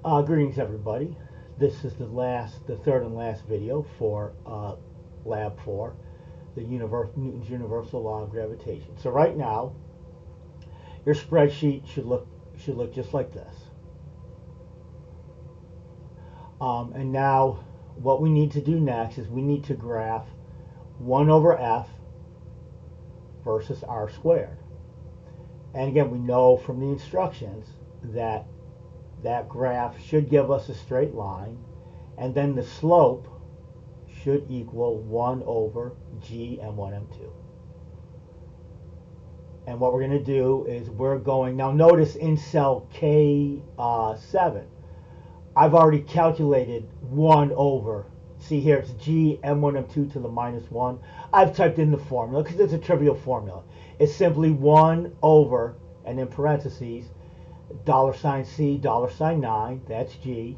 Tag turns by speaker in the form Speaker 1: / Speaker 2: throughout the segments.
Speaker 1: Greetings, everybody. This is the third and last video for Lab 4, Newton's universal law of gravitation. So right now, your spreadsheet should look just like this. And now, what we need to do next is we need to graph 1 over f versus r squared. And again, we know from the instructions that that graph should give us a straight line, and then the slope should equal 1 over g m1 m2. And what we're going to do is we're going, now notice in cell K7, I've already calculated 1 over, see here it's g m1 m2 to the minus 1. I've typed in the formula because it's a trivial formula. It's simply 1 over, and in parentheses, $C, $9, that's G,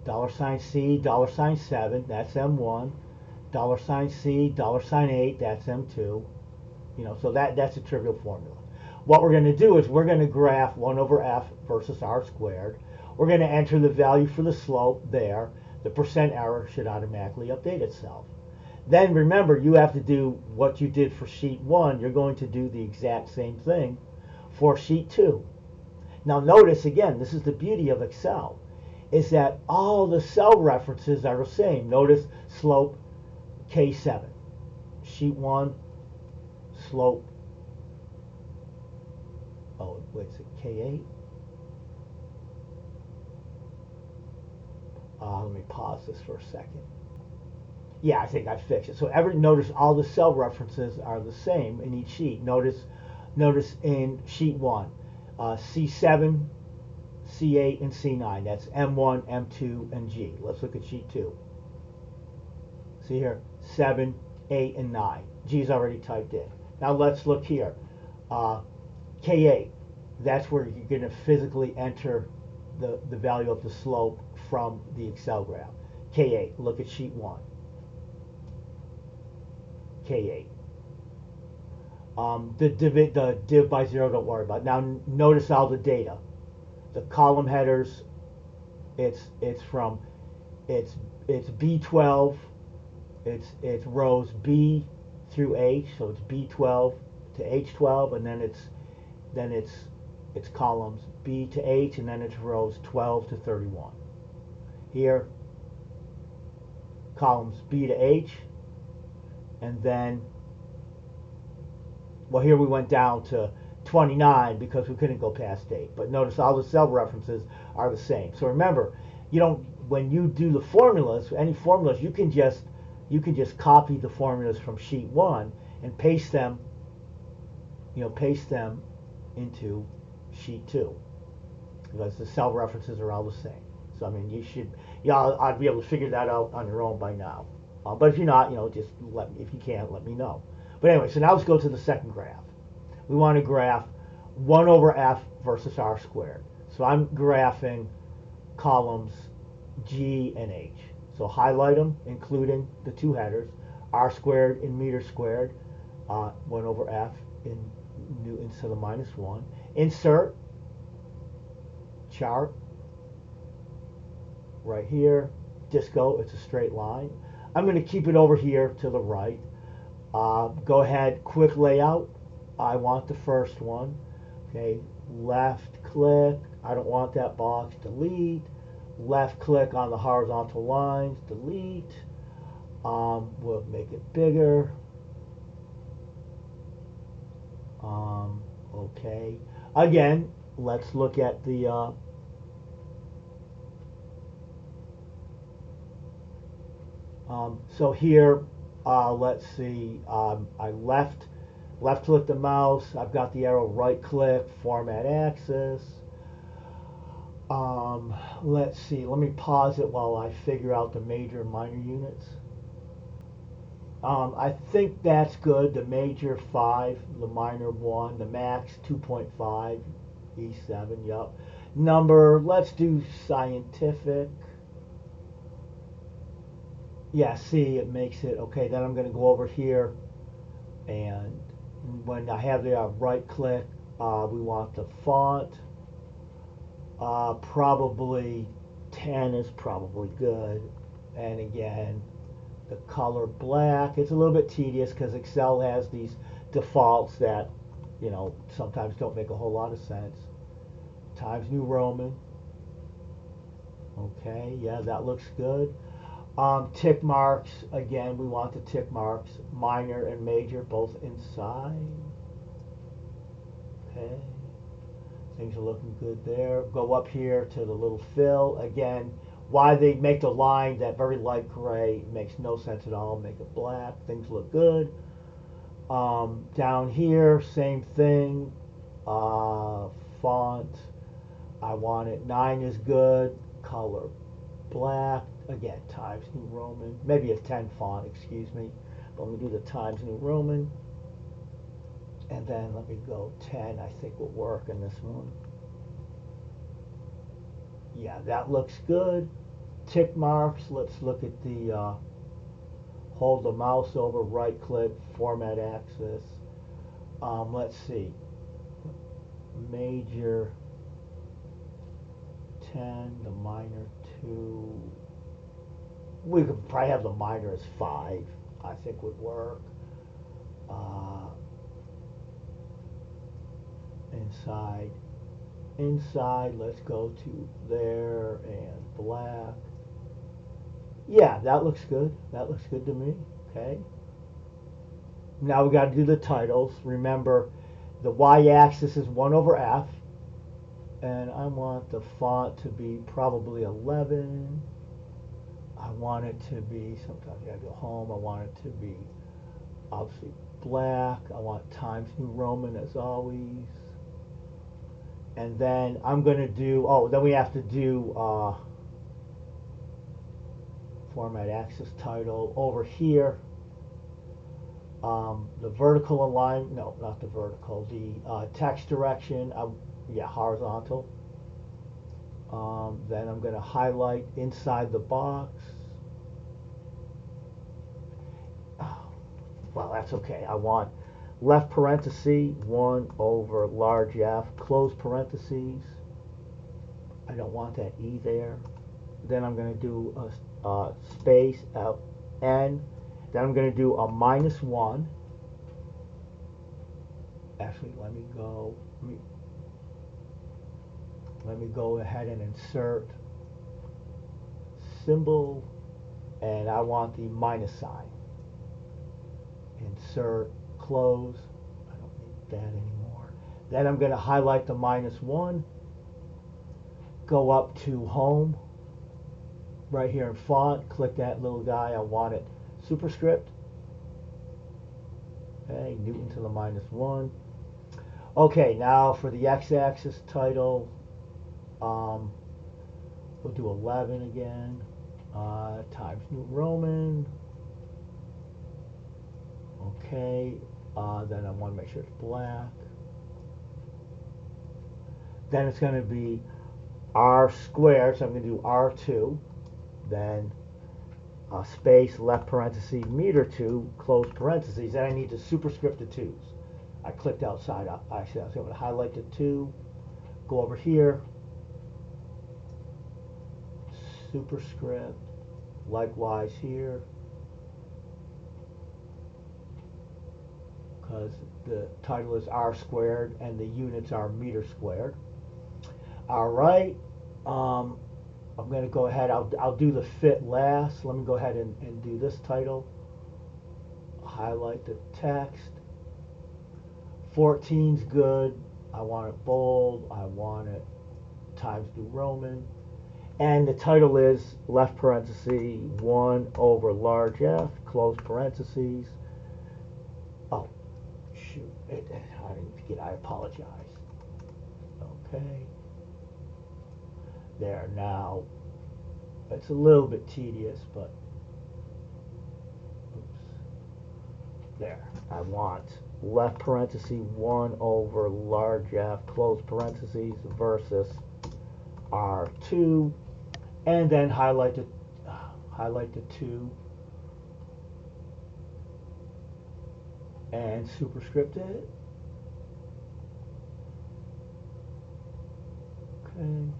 Speaker 1: $C, $7, that's M1, $C, $8, that's M2. You know, so that's a trivial formula. What we're going to do is we're going to graph 1 over f versus r squared. We're going to enter the value for the slope there. The percent error should automatically update itself. Then remember, you have to do what you did for sheet 1. You're going to do the exact same thing for sheet 2. Now notice again, this is the beauty of Excel, is that all the cell references are the same. Notice slope K7, sheet 1, slope, oh wait, it's a K8. Let me pause this for a second. Yeah, I think I fixed it. So notice all the cell references are the same in each sheet. Notice in sheet 1. C7, C8, and C9. That's M1, M2, and G. Let's look at sheet 2. See here, 7, 8, and 9. G is already typed in. Now let's look here. K8, that's where you're going to physically enter the value of the slope from the Excel graph. K8, look at sheet 1. K8. The div by 0, don't worry about it. Now notice all the data. The column headers, it's B12, it's rows B through H, so it's B12 to H12, and then it's columns B to H, and then it's rows 12 to 31. Here, columns B to H, and then, well, here we went down to 29 because we couldn't go past 8. But notice all the cell references are the same. So remember, when you do the formulas, any formulas, you can just copy the formulas from sheet 1 and paste them into sheet 2, because the cell references are all the same. So I mean, I'd be able to figure that out on your own by now. But if you're not, just if you can't, let me know. But anyway, so now let's go to the second graph. We want to graph 1 over f versus r squared. So I'm graphing columns G and H. So highlight them, including the two headers, r squared in meters squared, 1 over f in newtons to the minus 1. Insert chart right here. Disco, it's a straight line. I'm going to keep it over here to the right. Go ahead, quick layout. I want the first one. Okay, left click. I don't want that box. Delete. Left click on the horizontal lines. Delete. We'll make it bigger. Okay. Again, let's look at the so here, let's see, I left click the mouse, I've got the arrow right click, format axis. Let's see, let me pause it while I figure out the major and minor units. I think that's good. The major 5, the minor 1, the max 2.5, E7, yep. Number, let's do scientific. Yeah, see, it makes it, okay, then I'm going to go over here, and when I have the right click, we want the font, Probably 10 is probably good. And again, the color black, it's a little bit tedious because Excel has these defaults that, you know, sometimes don't make a whole lot of sense. Times New Roman. Okay, yeah, that looks good. Tick marks, again, we want the tick marks, minor and major, both inside. Okay, things are looking good there. Go up here to the little fill. Again, why they make the line that very light gray makes no sense at all. Make it black. Things look good. Down here, same thing. Font, I want it 9 is good. Color black. Again, Times New Roman. Maybe a 10 font, excuse me. But let me do the Times New Roman. And then let me go 10, I think will work in this one. Yeah, that looks good. Tick marks, let's look at the, hold the mouse over, right click, format axis. Let's see. Major 10, the minor 2. We could probably have the minor as 5, I think would work. Inside, let's go to there and black. Yeah, that looks good. That looks good to me. Okay. Now we got to do the titles. Remember, the y-axis is 1 over f. And I want the font to be probably 11. I want it to be, sometimes you gotta go home, I want it to be obviously black. I want Times New Roman as always. And then I'm going to do, then we have to do format axis title over here. The vertical alignment, no, not the vertical, the text direction, yeah, horizontal. Then I'm going to highlight inside the box. Well, that's okay. I want left parenthesis 1 over large F, close parentheses. I don't want that E there. Then I'm going to do a space N. Then I'm going to do a -1. Actually, let me go ahead and insert symbol, and I want the minus sign. Insert, close. I don't need that anymore. Then I'm going to highlight the -1, go up to home, right here in font, click that little guy. I want it superscript. Okay, Newton to the -1. Okay, now for the x-axis title, we'll do 11 again, Times New Roman. Okay, then I want to make sure it's black. Then it's going to be R squared, so I'm going to do R2. Then space, left parenthesis, meter 2, close parentheses. Then I need to superscript the 2's. I clicked outside. Actually, I was going to highlight the 2. Go over here. Superscript. Likewise here. Because the title is R squared and the units are meter squared. All right. I'm going to go ahead. I'll do the fit last. Let me go ahead and do this title. Highlight the text. 14's good. I want it bold. I want it Times New Roman. And the title is left parenthesis 1 over large F, close parentheses. Oh, shoot. I didn't forget. I apologize. Okay. There. Now, it's a little bit tedious, but oops. There. I want left parenthesis 1 over large F, close parentheses, versus R2, and then highlight the 2 and superscript it. Okay.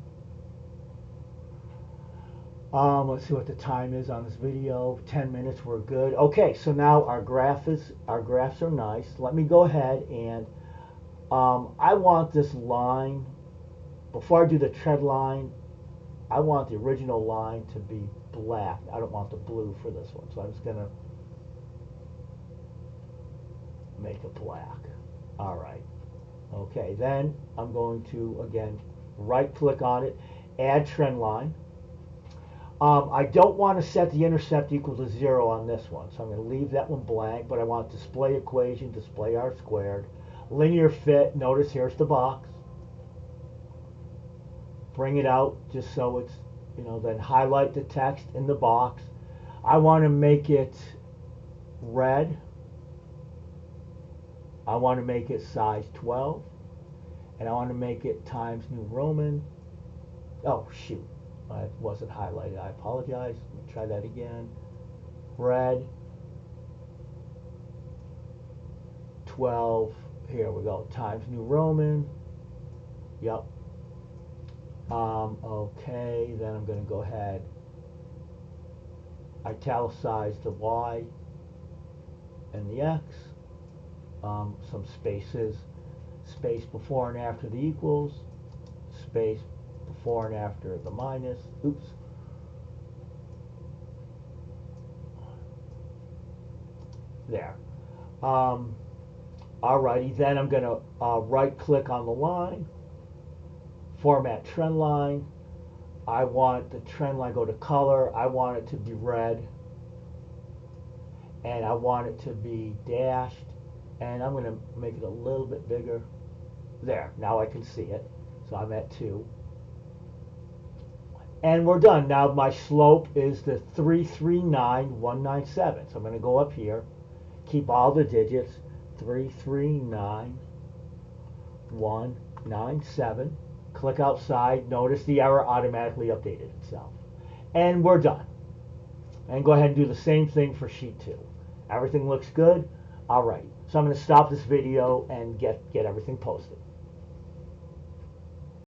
Speaker 1: Let's see what the time is on this video. 10 minutes, we're good. Okay, so now our graphs are nice. Let me go ahead and I want this line, before I do the tread line, I want the original line to be black. I don't want the blue for this one, so I'm just gonna make it black. All right. Okay, then I'm going to, again, right click on it, add trend line. I don't want to set the intercept equal to 0 on this one, so I'm going to leave that one blank, but I want display equation, display r squared. Linear fit, notice here's the box. Bring it out just so it's, then highlight the text in the box. I want to make it red. I want to make it size 12. And I want to make it Times New Roman. Oh, shoot. It wasn't highlighted. I apologize. Let me try that again. Red. 12. Here we go. Times New Roman. Yep. Okay. Then I'm going to go ahead. Italicize the Y and the X. Some spaces. Space before and after the equals. Space before and after the minus. Oops. There. Alrighty, then I'm going to right click on the line, format trend line. I want the trend line, go to color. I want it to be red. And I want it to be dashed. And I'm going to make it a little bit bigger. There, now I can see it. So I'm at 2. And we're done. Now my slope is the 339197. So I'm going to go up here, keep all the digits, 339197. Click outside. Notice the error automatically updated itself. And we're done. And go ahead and do the same thing for sheet 2. Everything looks good. All right. So I'm going to stop this video and get everything posted.